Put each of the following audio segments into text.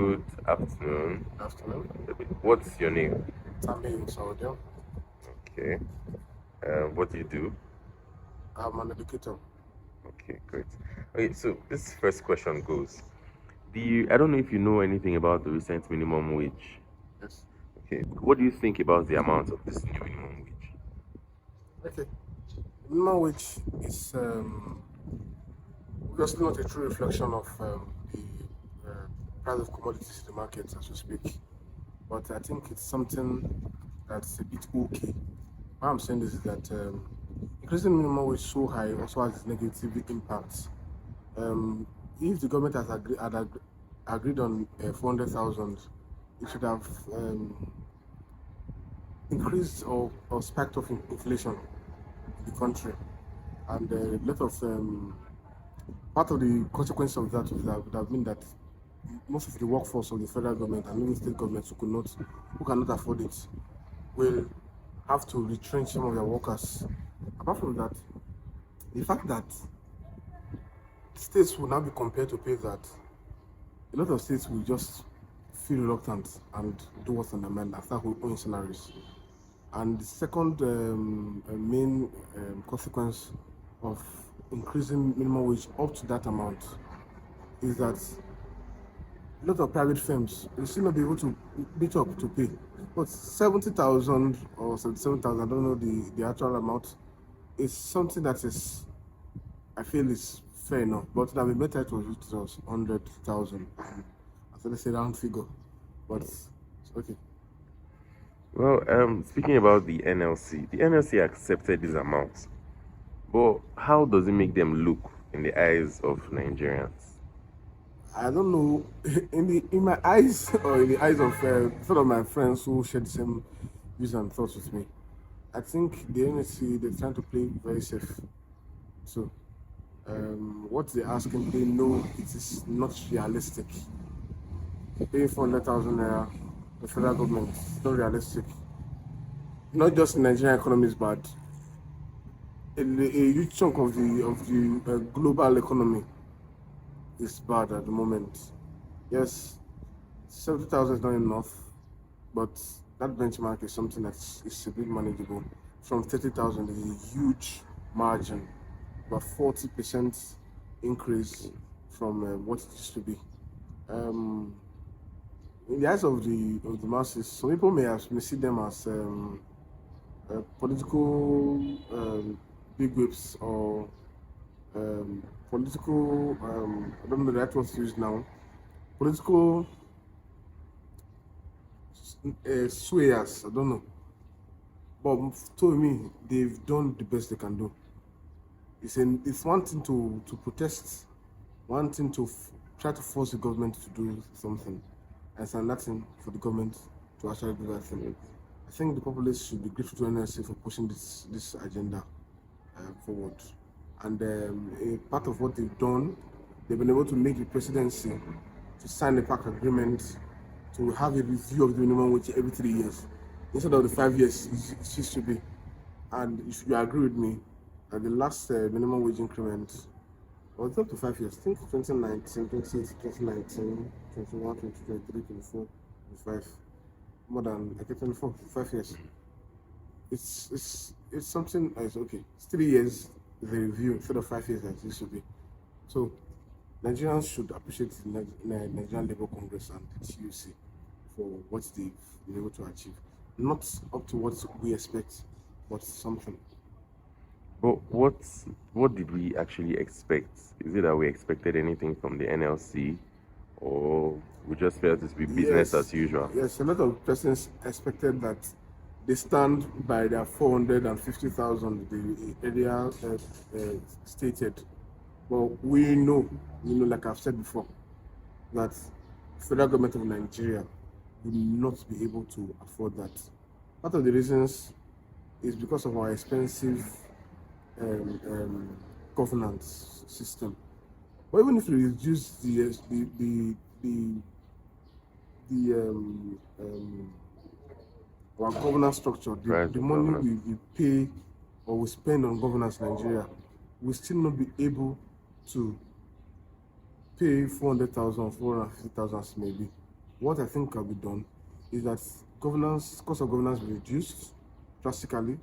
Good afternoon. Afternoon. What's your name? Tammy Saudio. Okay. What do you do? I'm an educator. Okay, great. Okay, so this first question goes: I don't know if you know anything about the recent minimum wage. Yes. Okay. What do you think about the amount of this new minimum wage? Okay. Minimum wage is obviously not a true reflection of the price of commodities in the market as we speak, but I think it's something that's a bit okay. Why I'm saying this is that increasing minimum wage so high also has its negative impacts. Um, if the government has agreed on 400,000, it should have increased or spiked up inflation in the country, and a lot of part of the consequence of that would have been that most of the workforce of the federal government and even state governments who cannot afford it, will have to retrench some of their workers. Apart from that, the fact that states will now be compared to pay that, a lot of states will just feel reluctant and do what's on their mind and start owing salaries. And the second main consequence of increasing minimum wage up to that amount is that a lot of private firms will still not be able to meet up to pay. But 70,000 or 77,000, I don't know the actual amount, is something that is, I feel, is fair enough. But that we better it was 100,000. So let's say round figure. But it's okay. Well, speaking about the NLC accepted this amount, but how does it make them look in the eyes of Nigerians? I don't know, in my eyes or in the eyes of some of my friends who share the same views and thoughts with me. I think the NSC, they're trying to play very safe. So what they're asking, they know it is not realistic. Paying 400,000 naira, the federal government, it's not realistic. Not just the Nigerian economy is bad. A huge chunk of the global economy is bad at the moment. Yes, 70,000 is not enough, but that benchmark is something is a bit manageable. From 30,000 is a huge margin, about 40% increase from what it used to be. In the eyes of the masses, some people may see them as political big whips or political I don't know the right word to use now. Political swayers, I don't know. But to me, they've done the best they can do. It's one thing to protest, one thing to try to force the government to do something, and it's another thing for the government to actually do that thing. I think the populace should be grateful to NLC for pushing this agenda forward. And a part of what they've done, they've been able to make the presidency to sign a pact agreement to have a review of the minimum wage every 3 years instead of the 5 years it used to be. And if you agree with me, the last minimum wage increment was up to 5 years. I think 2019, 2018, 2019, 21, 22, 23, 24, 25. More than, I think, 24, 5 years. It's something that's okay. It's 3 years the review instead of 5 years as it used to be. So Nigerians should appreciate the Nigerian Labour Congress and the TUC for what they've been able to achieve. Not up to what we expect, but something. But what did we actually expect? Is it that we expected anything from the NLC, or we just felt it to be business as usual? Yes, a lot of persons expected that they stand by their 450,000 the earlier stated. But like I've said before, that federal government of Nigeria will not be able to afford that. Part of the reasons is because of our expensive governance system. But even if we reduce our governance structure, the money we pay or we spend on governance in Nigeria, we still not be able to pay 400,000, 450,000 maybe. what I think can be done is that cost of governance be reduced drastically.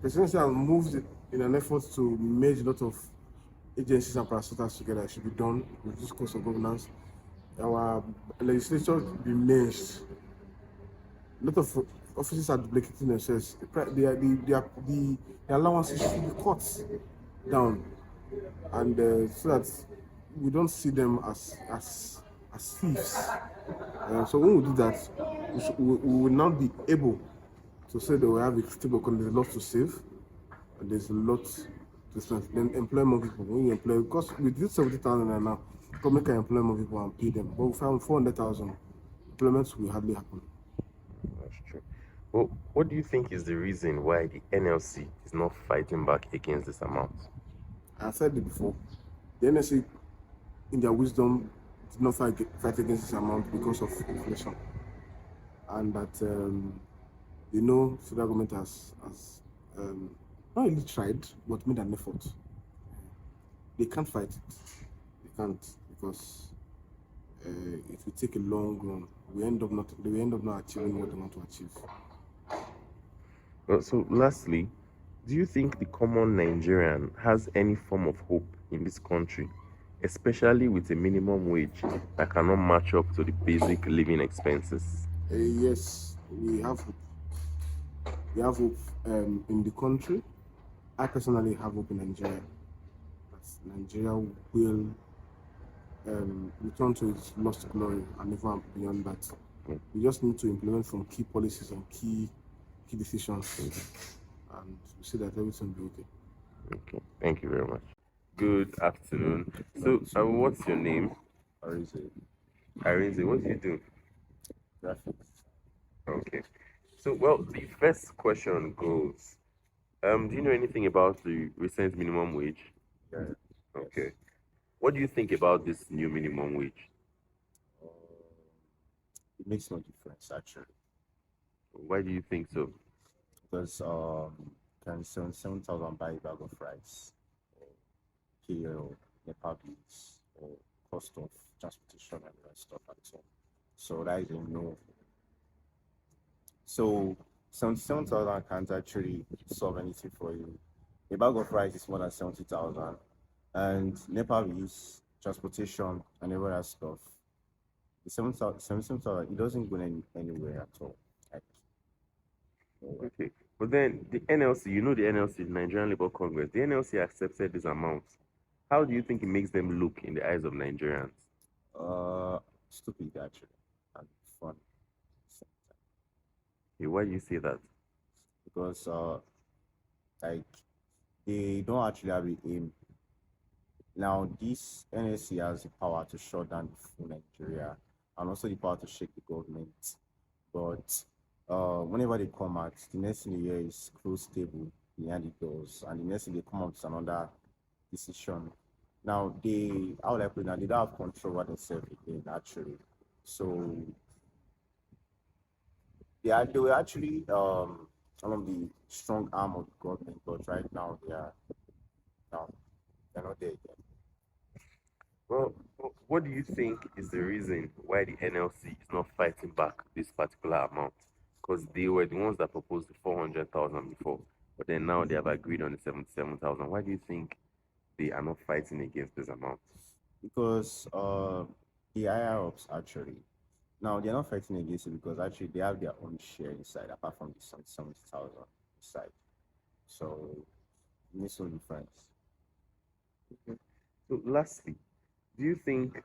Presidency has moved in an effort to merge a lot of agencies and parastatals together. It should be done, reduce cost of governance. Our legislature be merged. A lot of offices are duplicating themselves. The allowances should be cut down, and so that we don't see them as thieves. So when we do that, we will now be able to say that we have a stable economy. There's a lot to save, and there's a lot to spend. Then employ more people. When you employ, because with this 70,000 right now, government can employ more people and pay them. But we found 400,000 employments will hardly happen. That's true. Well, what do you think is the reason why the NLC is not fighting back against this amount? I said it before. The NSC, in their wisdom, did not fight against this amount because of inflation, and that they know federal government has not really tried, but made an effort. They can't fight it. They can't, because it will take a long run. They will end up not achieving what they want to achieve. Well, so lastly, do you think the common Nigerian has any form of hope in this country, especially with a minimum wage that cannot match up to the basic living expenses? Yes, we have hope. We have hope in the country. I personally have hope in Nigeria. That Nigeria will return to its lost glory and even beyond that. We just need to implement some key policies and key decisions, and we see that everything will be okay. Okay, thank you very much. Good afternoon. So, what's your name? Arinze. Arinze, what do you do? Graphics. Okay. So, well, the first question goes, do you know anything about the recent minimum wage? Yeah. Okay. What do you think about this new minimum wage? It makes no difference actually, Why do you think so? because can 7,000 buy a bag of rice, or pay your NEPA bills, or cost of transportation and that stuff and so on. So that is a no. So 77,000 can't actually solve anything for you. A bag of rice is more than 70,000, and NEPA bills, transportation, and every other stuff. The 77,000, it doesn't go anywhere at all. Like, nowhere. Okay. But then the NLC, you know the NLC, Nigerian Labour Congress, the NLC accepted this amount. How do you think it makes them look in the eyes of Nigerians? Stupid actually, and fun. Okay, why do you say that? Because like they don't actually have an aim. Now this NLC has the power to shut down the full Nigeria and also the power to shake the government. But whenever they come out, the next thing they hear is close table behind the doors, and the next thing they come up with another decision. Now how would I put it now, they don't have control over themselves again actually. So they were actually one of the strong arm of the government, but right now they're not there again. Well, what do you think is the reason why the NLC is not fighting back this particular amount? Because they were the ones that proposed the 400,000 before, but then now they have agreed on the 77,000. Why do you think they are not fighting against this amount? Because the higher ups actually, now they're not fighting against it because actually they have their own share inside apart from the 70,000 inside. So it makes no difference. Okay. So, lastly, do you think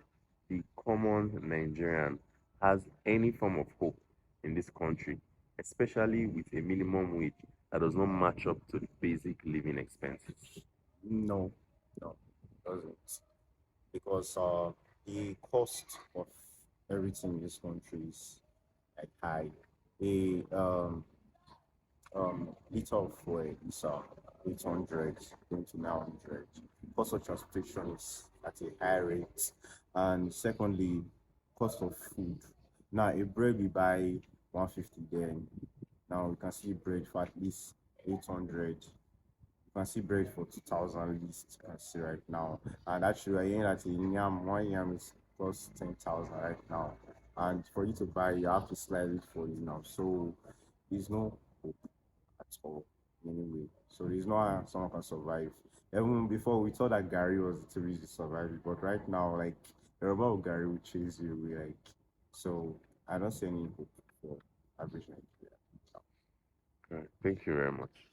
the common Nigerian has any form of hope in this country, especially with a minimum wage that does not match up to the basic living expenses? No, no, it doesn't. Because the cost of everything in this country is like high. A liter of fuel is 800 going to 900. Cost of transportation is at a high rate, and secondly, cost of food. Now a bread we buy 150, then now we can see bread for at least 800. You can see bread for 2,000 least. You can see right now, and actually we're hearing that one yam is costs 10,000 right now, and for you to buy, you have to slightly for it now. So there's no hope at all anyway. So there's no how someone can survive. Even before we thought that Gary was the reason to survive, but right now, like the robot of Gary will chase you. We like, so I don't see any hope for average Nigeria. All right. Thank you very much.